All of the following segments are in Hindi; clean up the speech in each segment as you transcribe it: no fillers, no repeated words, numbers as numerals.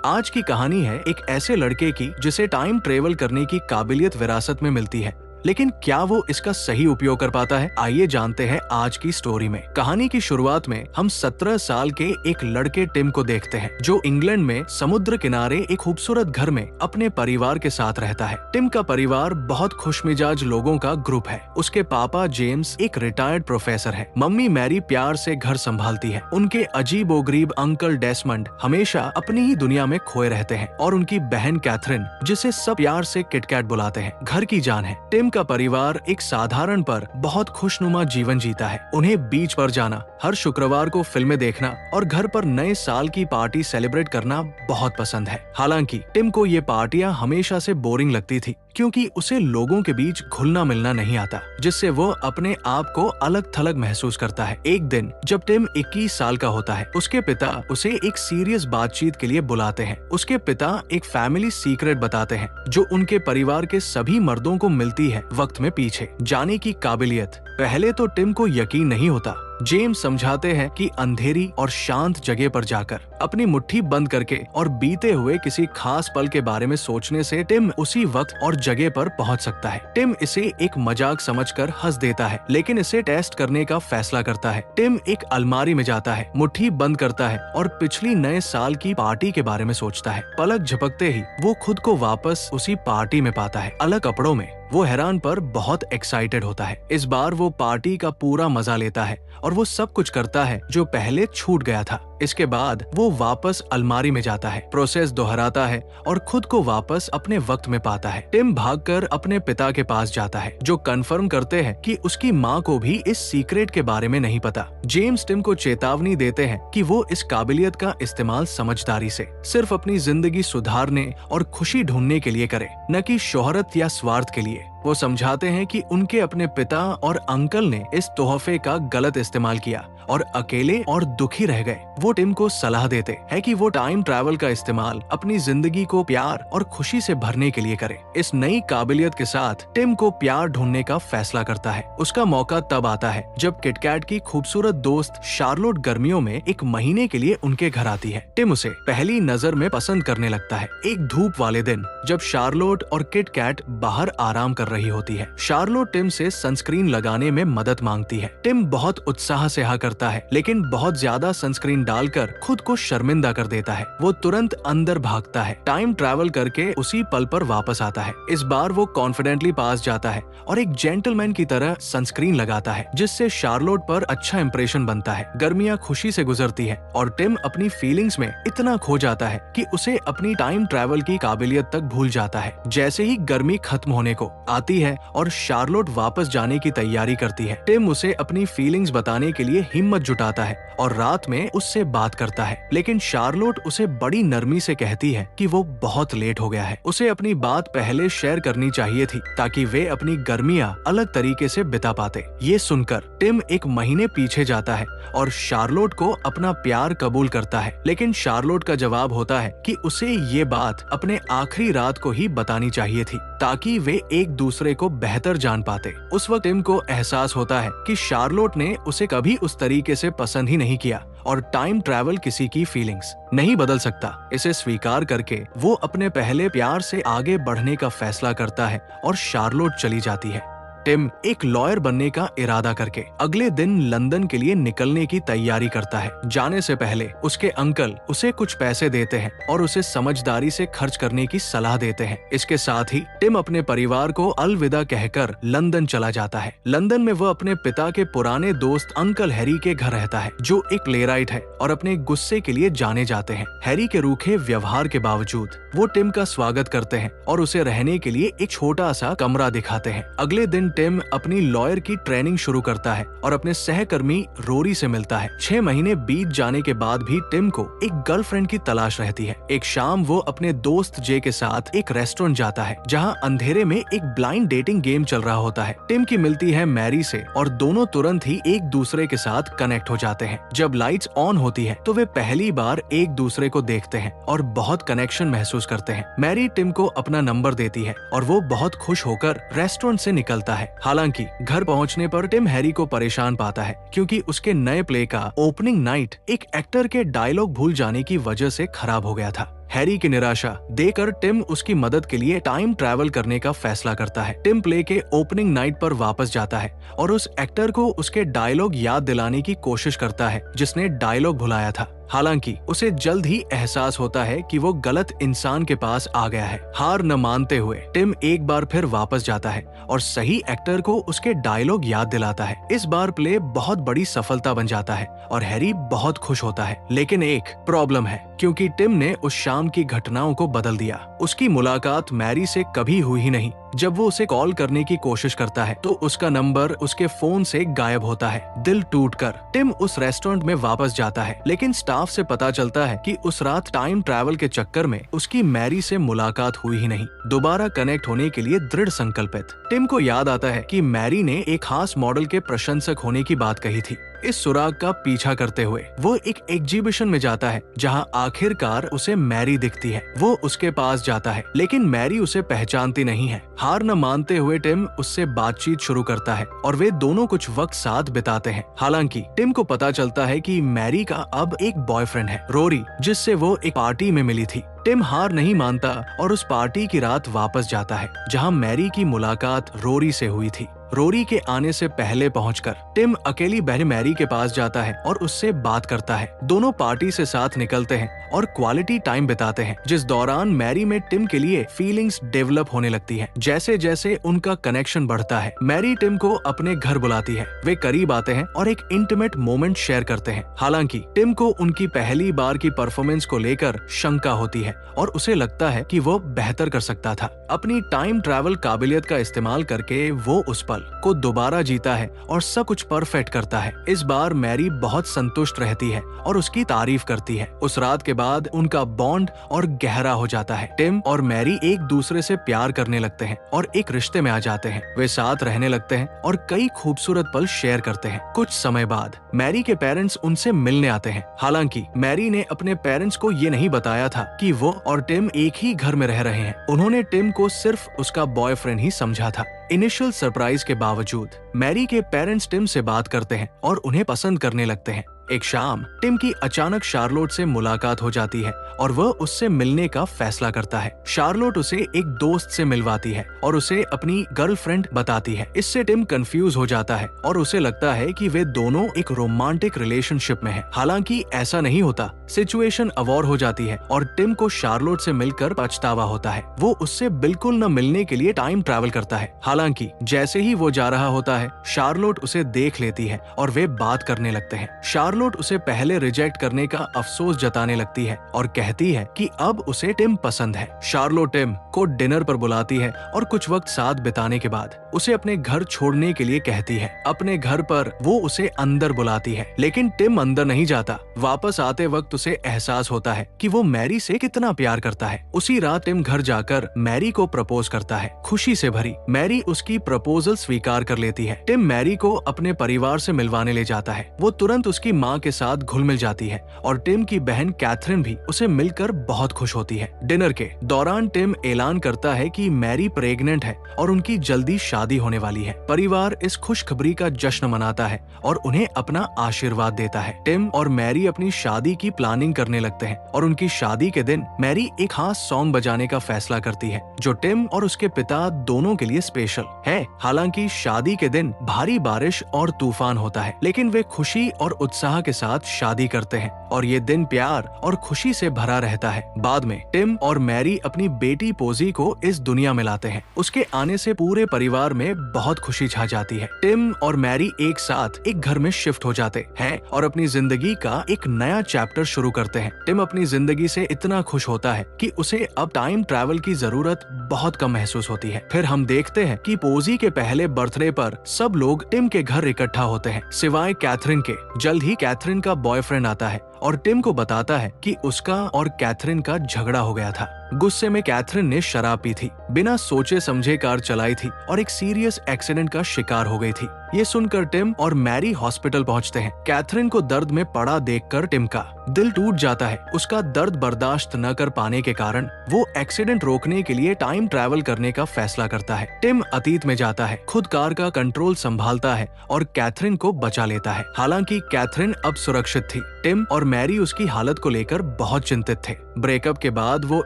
आज की कहानी है एक ऐसे लड़के की जिसे टाइम ट्रेवल करने की काबिलियत विरासत में मिलती है, लेकिन क्या वो इसका सही उपयोग कर पाता है? आइए जानते हैं आज की स्टोरी में। कहानी की शुरुआत में हम 17 साल के एक लड़के टिम को देखते हैं, जो इंग्लैंड में समुद्र किनारे एक खूबसूरत घर में अपने परिवार के साथ रहता है। टिम का परिवार बहुत खुशमिजाज लोगों का ग्रुप है। उसके पापा जेम्स एक रिटायर्ड प्रोफेसर है, मम्मी मैरी प्यार से घर संभालती है। उनके अजीबोगरीब अंकल डेस्मंड हमेशा अपनी ही दुनिया में खोए रहते हैं, और उनकी बहन कैथरीन, जिसे सब प्यार से किटकैट बुलाते हैं, घर की जान है। टिम का परिवार एक साधारण पर बहुत खुशनुमा जीवन जीता है। उन्हें बीच पर जाना, हर शुक्रवार को फिल्में देखना और घर पर नए साल की पार्टी सेलिब्रेट करना बहुत पसंद है। हालांकि टिम को ये पार्टियां हमेशा से बोरिंग लगती थी, क्योंकि उसे लोगों के बीच घुलना मिलना नहीं आता, जिससे वो अपने आप को अलग थलग महसूस करता है। एक दिन जब टिम 21 साल का होता है, उसके पिता उसे एक सीरियस बातचीत के लिए बुलाते हैं। उसके पिता एक फैमिली सीक्रेट बताते हैं, जो उनके परिवार के सभी मर्दों को मिलती है वक्त में पीछे जाने की काबिलियत। पहले तो टिम को यकीन नहीं होता। जेम्स समझाते हैं कि अंधेरी और शांत जगह पर जाकर अपनी मुट्ठी बंद करके और बीते हुए किसी खास पल के बारे में सोचने से टिम उसी वक्त और जगह पर पहुंच सकता है। टिम इसे एक मजाक समझकर हंस देता है, लेकिन इसे टेस्ट करने का फैसला करता है। टिम एक अलमारी में जाता है, मुट्ठी बंद करता है और पिछली नए साल की पार्टी के बारे में सोचता है। पलक झपकते ही वो खुद को वापस उसी पार्टी में पाता है, अलग कपड़ों में। वो हैरान पर बहुत एक्साइटेड होता है। इस बार वो पार्टी का पूरा मजा लेता है और वो सब कुछ करता है जो पहले छूट गया था। इसके बाद वो वापस अलमारी में जाता है, प्रोसेस दोहराता है और खुद को वापस अपने वक्त में पाता है। टिम भागकर अपने पिता के पास जाता है, जो कंफर्म करते हैं कि उसकी माँ को भी इस सीक्रेट के बारे में नहीं पता। जेम्स टिम को चेतावनी देते हैं कि वो इस काबिलियत का इस्तेमाल समझदारी से सिर्फ अपनी जिंदगी सुधारने और खुशी ढूंढने के लिए करे, न कि शोहरत या स्वार्थ के लिए। वो समझाते हैं कि उनके अपने पिता और अंकल ने इस तोहफे का गलत इस्तेमाल किया और अकेले और दुखी रह गए। वो टिम को सलाह देते हैं कि वो टाइम ट्रैवल का इस्तेमाल अपनी जिंदगी को प्यार और खुशी से भरने के लिए करे। इस नई काबिलियत के साथ टिम को प्यार ढूंढने का फैसला करता है। उसका मौका तब आता है जब किटकैट की खूबसूरत दोस्त शार्लोट गर्मियों में एक महीने के लिए उनके घर आती है। टिम उसे पहली नजर में पसंद करने लगता है। एक धूप वाले दिन जब शार्लोट और किटकैट बाहर आराम कर रही होती है, शार्लोट टिम से सनस्क्रीन लगाने में मदद मांगती है। टिम बहुत उत्साह से हाँ करता है, लेकिन बहुत ज्यादा सनस्क्रीन डालकर खुद को शर्मिंदा कर देता है। वो तुरंत अंदर भागता है, टाइम ट्रैवल करके उसी पल पर वापस आता है। इस बार वो कॉन्फिडेंटली पास जाता है और एक जेंटलमैन की तरह सनस्क्रीन लगाता है, जिससे शार्लोट पर अच्छा इंप्रेशन बनता है। गर्मियाँ खुशी से गुजरती है और टिम अपनी फीलिंग्स में इतना खो जाता है कि उसे अपनी टाइम ट्रैवल की काबिलियत तक भूल जाता है। जैसे ही गर्मी खत्म होने को आती है और शार्लोट वापस जाने की तैयारी करती है, टिम उसे अपनी फीलिंग्स बताने के लिए हिम्मत जुटाता है और रात में उससे बात करता है। लेकिन शार्लोट उसे बड़ी नरमी से कहती है कि वो बहुत लेट हो गया है। उसे अपनी बात पहले शेयर करनी चाहिए थी, ताकि वे अपनी गर्मियाँ अलग तरीके से बिता पाते। ये सुनकर टिम एक महीने पीछे जाता है और शार्लोट को अपना प्यार कबूल करता है। लेकिन शार्लोट का जवाब होता है कि उसे ये बात अपने आखिरी रात को ही बतानी चाहिए थी, ताकि वे एक दूसरे को बेहतर जान पाते। उस वक्त टिम को एहसास होता है कि शार्लोट ने उसे कभी उस तरीके से पसंद ही नहीं किया और टाइम ट्रैवल किसी की फीलिंग्स नहीं बदल सकता। इसे स्वीकार करके वो अपने पहले प्यार से आगे बढ़ने का फैसला करता है और शार्लोट चली जाती है। टिम एक लॉयर बनने का इरादा करके अगले दिन लंदन के लिए निकलने की तैयारी करता है। जाने से पहले उसके अंकल उसे कुछ पैसे देते हैं और उसे समझदारी से खर्च करने की सलाह देते हैं। इसके साथ ही टिम अपने परिवार को अलविदा कहकर लंदन चला जाता है। लंदन में वह अपने पिता के पुराने दोस्त अंकल हैरी के घर रहता है, जो एक प्लेराइट है और अपने गुस्से के लिए जाने जाते हैं। हैरी के रूखे व्यवहार के बावजूद वो टिम का स्वागत करते हैं और उसे रहने के लिए एक छोटा सा कमरा दिखाते हैं। अगले दिन टिम अपनी लॉयर की ट्रेनिंग शुरू करता है और अपने सहकर्मी रोरी से मिलता है। 6 महीने बीत जाने के बाद भी टिम को एक गर्लफ्रेंड की तलाश रहती है। एक शाम वो अपने दोस्त जे के साथ एक रेस्टोरेंट जाता है, जहां अंधेरे में एक ब्लाइंड डेटिंग गेम चल रहा होता है। टिम की मिलती है मैरी से और दोनों तुरंत ही एक दूसरे के साथ कनेक्ट हो जाते हैं। जब लाइट्स ऑन होती है तो वे पहली बार एक दूसरे को देखते हैं और बहुत कनेक्शन महसूस करते हैं। मैरी टिम को अपना नंबर देती है और वो बहुत खुश होकर रेस्टोरेंट से निकलता है। है। हालांकि घर पहुंचने पर टिम हैरी को परेशान पाता है क्योंकि उसके नए प्ले का ओपनिंग नाइट एक एक्टर के डायलॉग भूल जाने की वजह से खराब हो गया था। हैरी की निराशा देखकर टिम उसकी मदद के लिए टाइम ट्रैवल करने का फैसला करता है। टिम प्ले के ओपनिंग नाइट पर वापस जाता है और उस एक्टर को उसके डायलॉग याद दिलाने की कोशिश करता है जिसने डायलॉग भुलाया था। हालांकि उसे जल्द ही एहसास होता है कि वो गलत इंसान के पास आ गया है। हार न मानते हुए टिम एक बार फिर वापस जाता है और सही एक्टर को उसके डायलॉग याद दिलाता है। इस बार प्ले बहुत बड़ी सफलता बन जाता है और हैरी बहुत खुश होता है। लेकिन एक प्रॉब्लम है क्योंकि टिम ने उस शाम की घटनाओं को बदल दिया। उसकी मुलाकात मैरी से कभी हुई ही नहीं। जब वो उसे कॉल करने की कोशिश करता है तो उसका नंबर उसके फोन से गायब होता है। दिल टूटकर टिम उस रेस्टोरेंट में वापस जाता है, लेकिन स्टाफ से पता चलता है कि उस रात टाइम ट्रैवल के चक्कर में उसकी मैरी से मुलाकात हुई ही नहीं। दोबारा कनेक्ट होने के लिए दृढ़ संकल्पित टिम को याद आता है कि मैरी ने एक खास मॉडल के प्रशंसक होने की बात कही थी। इस सुराग का पीछा करते हुए वो एक एग्जीबिशन में जाता है जहां आखिरकार उसे मैरी दिखती है। वो उसके पास जाता है लेकिन मैरी उसे पहचानती नहीं है। हार न मानते हुए टिम उससे बातचीत शुरू करता है और वे दोनों कुछ वक्त साथ बिताते हैं। हालांकि टिम को पता चलता है कि मैरी का अब एक बॉयफ्रेंड है, रोरी, जिससे वो एक पार्टी में मिली थी। टिम हार नहीं मानता और उस पार्टी की रात वापस जाता है जहां मैरी की मुलाकात रोरी से हुई थी। रोरी के आने से पहले पहुंचकर टिम अकेली बहन मैरी के पास जाता है और उससे बात करता है। दोनों पार्टी से साथ निकलते हैं और क्वालिटी टाइम बिताते हैं, जिस दौरान मैरी में टिम के लिए फीलिंग्स डेवलप होने लगती है। जैसे जैसे उनका कनेक्शन बढ़ता है, मैरी टिम को अपने घर बुलाती है। वे करीब आते हैं और एक इंटीमेट मोमेंट शेयर करते हैं। हालांकि टिम को उनकी पहली बार की परफॉर्मेंस को लेकर शंका होती है और उसे लगता है कि वो बेहतर कर सकता था। अपनी टाइम ट्रैवल काबिलियत का इस्तेमाल करके वो उस पल को दोबारा जीता है और सब कुछ परफेक्ट करता है। इस बार मैरी बहुत संतुष्ट रहती है और उसकी तारीफ करती है। उस रात के बाद उनका बॉन्ड और गहरा हो जाता है। टिम और मैरी एक दूसरे से प्यार करने लगते हैं और एक रिश्ते में आ जाते हैं। वे साथ रहने लगते हैं और कई खूबसूरत पल शेयर करते हैं। कुछ समय बाद मैरी के पेरेंट्स उनसे मिलने आते हैं। हालांकि मैरी ने अपने पेरेंट्स को ये नहीं बताया था कि वो और टिम एक ही घर में रह रहे हैं। उन्होंने टिम को सिर्फ उसका बॉयफ्रेंड ही समझा था। इनिशियल सरप्राइज के बावजूद मैरी के पेरेंट्स टिम से बात करते हैं और उन्हें पसंद करने लगते हैं। एक शाम टिम की अचानक शार्लोट से मुलाकात हो जाती है और वह उससे मिलने का फैसला करता है। शार्लोट उसे एक दोस्त से मिलवाती है और उसे अपनी गर्लफ्रेंड बताती है। इससे टिम कंफ्यूज हो जाता है और उसे लगता है कि वे दोनों एक रोमांटिक रिलेशनशिप में हैं। हालांकि ऐसा नहीं होता। सिचुएशन अवॉर हो जाती है और टिम को शार्लोट से मिलकर पछतावा होता है। वो उससे बिल्कुल न मिलने के लिए टाइम ट्रैवल करता है। हालांकि जैसे ही वो जा रहा होता है, शार्लोट उसे देख लेती है और वे बात करने लगते हैं। शार्लोट उसे पहले रिजेक्ट करने का अफसोस जताने लगती है और कहती है कि अब उसे टिम पसंद है। शार्लोट टिम को डिनर पर बुलाती है और कुछ वक्त साथ बिताने के बाद उसे अपने घर छोड़ने के लिए कहती है। अपने घर पर वो उसे अंदर बुलाती है, लेकिन टिम अंदर नहीं जाता। वापस आते वक्त उसे एहसास होता है कि वो मैरी से कितना प्यार करता है। उसी रात टिम घर जाकर मैरी को प्रपोज करता है। खुशी से भरी मैरी उसकी प्रपोजल स्वीकार कर लेती है। टिम मैरी को अपने परिवार से मिलवाने ले जाता है। वो तुरंत उसकी माँ के साथ घुल मिल जाती है और टिम की बहन कैथरीन भी उसे मिलकर बहुत खुश होती है। डिनर के दौरान टिम ऐलान करता है कि मैरी प्रेग्नेंट है और उनकी जल्दी शादी होने वाली है। परिवार इस खुशखबरी का जश्न मनाता है और उन्हें अपना आशीर्वाद देता है। टिम और मैरी अपनी शादी की प्लानिंग करने लगते हैं और उनकी शादी के दिन मैरी एक खास सॉन्ग बजाने का फैसला करती है जो टिम और उसके पिता दोनों के लिए स्पेशल है। हालांकि शादी के दिन भारी बारिश और तूफान होता है, लेकिन वे खुशी और उत्साह के साथ शादी करते हैं और ये दिन प्यार और खुशी से भरा रहता है। बाद में टिम और मैरी अपनी बेटी पोजी को इस दुनिया में लाते हैं। उसके आने से पूरे परिवार में बहुत खुशी छा जाती है। टिम और मैरी एक साथ एक घर में शिफ्ट हो जाते हैं और अपनी जिंदगी का एक नया चैप्टर शुरू करते हैं। टिम अपनी जिंदगी से इतना खुश होता है कि उसे अब टाइम ट्रैवल की जरूरत बहुत कम महसूस होती है। फिर हम देखते हैं कि पोजी के पहले बर्थडे पर सब लोग टिम के घर इकट्ठा होते हैं, सिवाय कैथरीन के। जल्द ही कैथरीन का बॉयफ्रेंड आता है और टिम को बताता है कि उसका और कैथरीन का झगड़ा हो गया था। गुस्से में कैथरीन ने शराब पी थी, बिना सोचे समझे कार चलाई थी और एक सीरियस एक्सीडेंट का शिकार हो गई थी। ये सुनकर टिम और मैरी हॉस्पिटल पहुंचते हैं। कैथरीन को दर्द में पड़ा देखकर टिम का दिल टूट जाता है। उसका दर्द बर्दाश्त न कर पाने के कारण वो एक्सीडेंट रोकने के लिए टाइम ट्रैवल करने का फैसला करता है। टिम अतीत में जाता है, खुद कार का कंट्रोल संभालता है और कैथरीन को बचा लेता है। हालांकि कैथरीन अब सुरक्षित थी। टिम और मैरी उसकी हालत को लेकर बहुत चिंतित थे। ब्रेकअप के बाद वो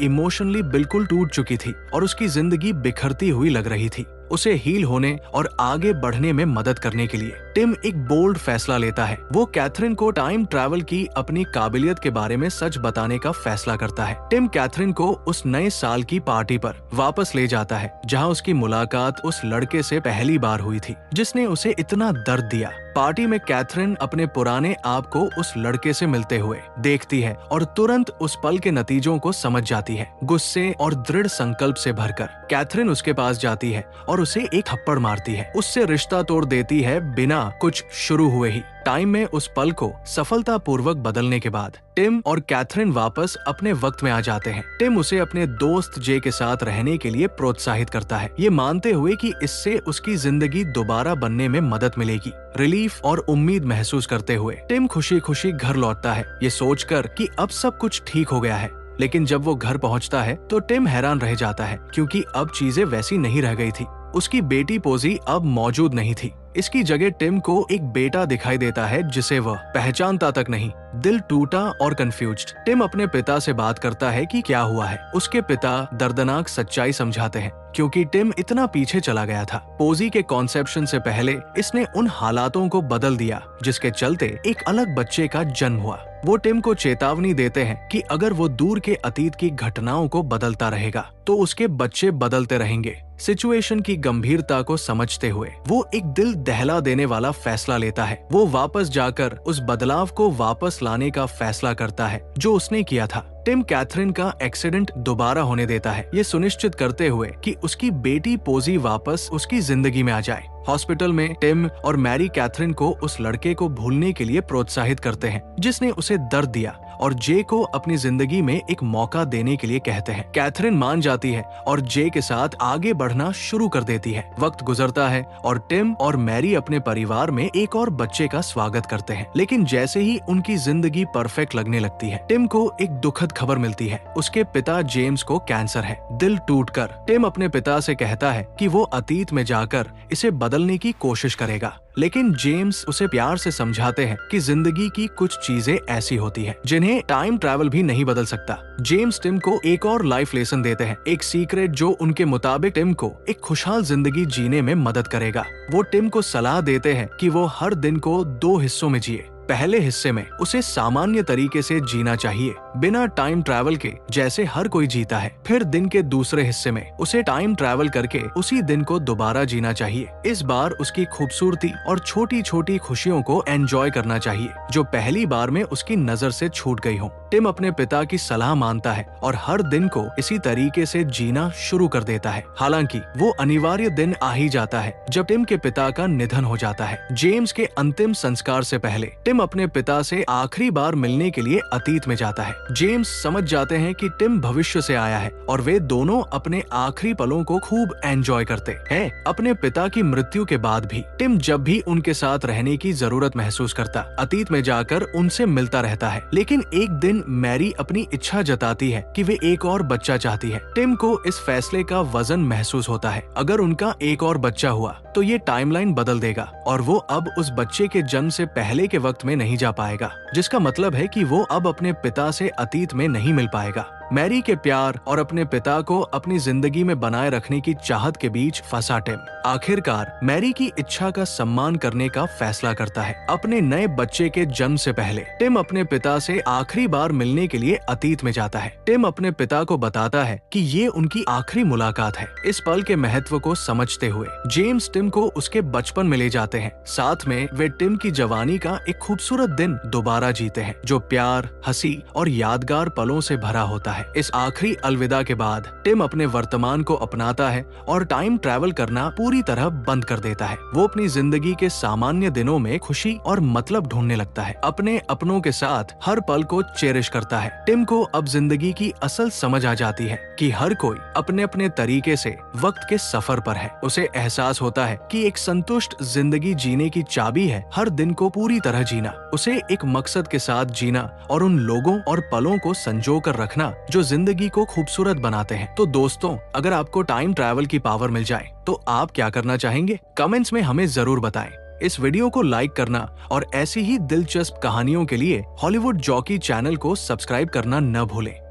इमोशनली बिल्कुल टूट चुकी थी और उसकी जिंदगी बिखरती हुई लग रही थी। उसे हील होने और आगे बढ़ने में मदद करने के लिए टिम एक बोल्ड फैसला लेता है। वो कैथरीन को टाइम ट्रैवल की अपनी काबिलियत के बारे में सच बताने का फैसला करता है। टिम कैथरीन को उस नए साल की पार्टी पर वापस ले जाता है जहां उसकी मुलाकात उस लड़के से पहली बार हुई थी जिसने उसे इतना दर्द दिया। पार्टी में कैथरीन अपने पुराने आप को उस लड़के से मिलते हुए देखती है और तुरंत उस पल के नतीजों को समझ जाती है। गुस्से और दृढ़ संकल्प से भरकर कैथरीन उसके पास जाती है और उसे एक थप्पड़ मारती है। उससे रिश्ता तोड़ देती है बिना कुछ शुरू हुए ही। टाइम में उस पल को सफलतापूर्वक बदलने के बाद टिम और कैथरीन वापस अपने वक्त में आ जाते हैं। टिम उसे अपने दोस्त जे के साथ रहने के लिए प्रोत्साहित करता है, ये मानते हुए कि इससे उसकी जिंदगी दोबारा बनने में मदद मिलेगी। रिलीफ और उम्मीद महसूस करते हुए टिम खुशी खुशी घर लौटता है, ये सोचकर कि अब सब कुछ ठीक हो गया है। लेकिन जब वो घर पहुंचता है तो टिम हैरान रह जाता है क्योंकि अब चीजें वैसी नहीं रह गई थी। उसकी बेटी पोजी अब मौजूद नहीं थी। इसकी जगह टिम को एक बेटा दिखाई देता है जिसे वह पहचानता तक नहीं। दिल टूटा और कंफ्यूज्ड टिम अपने पिता से बात करता है कि क्या हुआ है। उसके पिता दर्दनाक सच्चाई समझाते हैं क्योंकि टिम इतना पीछे चला गया था। पोजी के कॉन्सेप्शन से पहले इसने उन हालातों को बदल दिया जिसके चलते एक अलग बच्चे का जन्म हुआ। वो टिम को चेतावनी देते हैं कि अगर वो दूर के अतीत की घटनाओं को बदलता रहेगा तो उसके बच्चे बदलते रहेंगे। सिचुएशन की गंभीरता को समझते हुए वो एक दिल दहला देने वाला फैसला लेता है। वो वापस जाकर उस बदलाव को वापस लाने का फैसला करता है जो उसने किया था। टिम कैथरीन का एक्सीडेंट दोबारा होने देता है, ये सुनिश्चित करते हुए कि उसकी बेटी पोजी वापस उसकी जिंदगी में आ जाए। हॉस्पिटल में टिम और मैरी कैथरीन को उस लड़के को भूलने के लिए प्रोत्साहित करते हैं जिसने उसे दर्द दिया और जे को अपनी जिंदगी में एक मौका देने के लिए कहते हैं। कैथरीन मान जाती है और जे के साथ आगे बढ़ना शुरू कर देती है। वक्त गुजरता है और टिम और मैरी अपने परिवार में एक और बच्चे का स्वागत करते हैं। लेकिन जैसे ही उनकी जिंदगी परफेक्ट लगने लगती है, टिम को एक दुखद खबर मिलती है। उसके पिता जेम्स को कैंसर है। दिल टूटकर टिम अपने पिता से कहता है कि वो अतीत में जाकर इसे बदलने की कोशिश करेगा, लेकिन जेम्स उसे प्यार से समझाते हैं कि जिंदगी की कुछ चीजें ऐसी होती हैं जिन्हें टाइम ट्रैवल भी नहीं बदल सकता। जेम्स टिम को एक और लाइफ लेसन देते हैं, एक सीक्रेट जो उनके मुताबिक टिम को एक खुशहाल जिंदगी जीने में मदद करेगा। वो टिम को सलाह देते हैं कि वो हर दिन को 2 हिस्सों में जिए। पहले हिस्से में उसे सामान्य तरीके से जीना चाहिए, बिना टाइम ट्रैवल के जैसे हर कोई जीता है। फिर दिन के दूसरे हिस्से में उसे टाइम ट्रैवल करके उसी दिन को दोबारा जीना चाहिए। इस बार उसकी खूबसूरती और छोटी छोटी खुशियों को एंजॉय करना चाहिए जो पहली बार में उसकी नजर से छूट गई हो। टिम अपने पिता की सलाह मानता है और हर दिन को इसी तरीके से जीना शुरू कर देता है। हालांकि वो अनिवार्य दिन आ ही जाता है जब टिम के पिता का निधन हो जाता है। जेम्स के अंतिम संस्कार से पहले टिम अपने पिता से आखिरी बार मिलने के लिए अतीत में जाता है। जेम्स समझ जाते हैं कि टिम भविष्य से आया है और वे दोनों अपने आखिरी पलों को खूब एंजॉय करते हैं। अपने पिता की मृत्यु के बाद भी टिम जब भी उनके साथ रहने की जरूरत महसूस करता, अतीत में जाकर उनसे मिलता रहता है। लेकिन एक दिन मैरी अपनी इच्छा जताती है कि वे एक और बच्चा चाहती है। टिम को इस फैसले का वजन महसूस होता है। अगर उनका एक और बच्चा हुआ तो ये टाइमलाइन बदल देगा और वो अब उस बच्चे के जन्म से पहले के वक्त में नहीं जा पाएगा, जिसका मतलब है कि वो अब अपने पिता से अतीत में नहीं मिल पाएगा। मैरी के प्यार और अपने पिता को अपनी जिंदगी में बनाए रखने की चाहत के बीच फंसा टिम आखिरकार मैरी की इच्छा का सम्मान करने का फैसला करता है। अपने नए बच्चे के जन्म से पहले टिम अपने पिता से आखिरी बार मिलने के लिए अतीत में जाता है। टिम अपने पिता को बताता है कि ये उनकी आखिरी मुलाकात है। इस पल के महत्व को समझते हुए जेम्स टिम को उसके बचपन में ले जाते हैं। साथ में वे टिम की जवानी का एक खूबसूरत दिन दोबारा जीते हैं जो प्यार, हंसी और यादगार पलों से भरा होता है। है। इस आखिरी अलविदा के बाद टिम अपने वर्तमान को अपनाता है और टाइम ट्रैवल करना पूरी तरह बंद कर देता है। वो अपनी जिंदगी के सामान्य दिनों में खुशी और मतलब ढूंढने लगता है, अपने अपनों के साथ हर पल को चेरिश करता है। टिम को अब जिंदगी की असल समझ आ जाती है कि हर कोई अपने अपने तरीके से वक्त के सफर पर है। उसे एहसास होता है कि एक संतुष्ट जिंदगी जीने की चाबी है हर दिन को पूरी तरह जीना, उसे एक मकसद के साथ जीना और उन लोगों और पलों को संजो कर रखना जो जिंदगी को खूबसूरत बनाते हैं। तो दोस्तों, अगर आपको टाइम ट्रैवल की पावर मिल जाए तो आप क्या करना चाहेंगे? कमेंट्स में हमें जरूर बताएं। इस वीडियो को लाइक करना और ऐसी ही दिलचस्प कहानियों के लिए हॉलीवुड जॉकी चैनल को सब्सक्राइब करना न भूलें।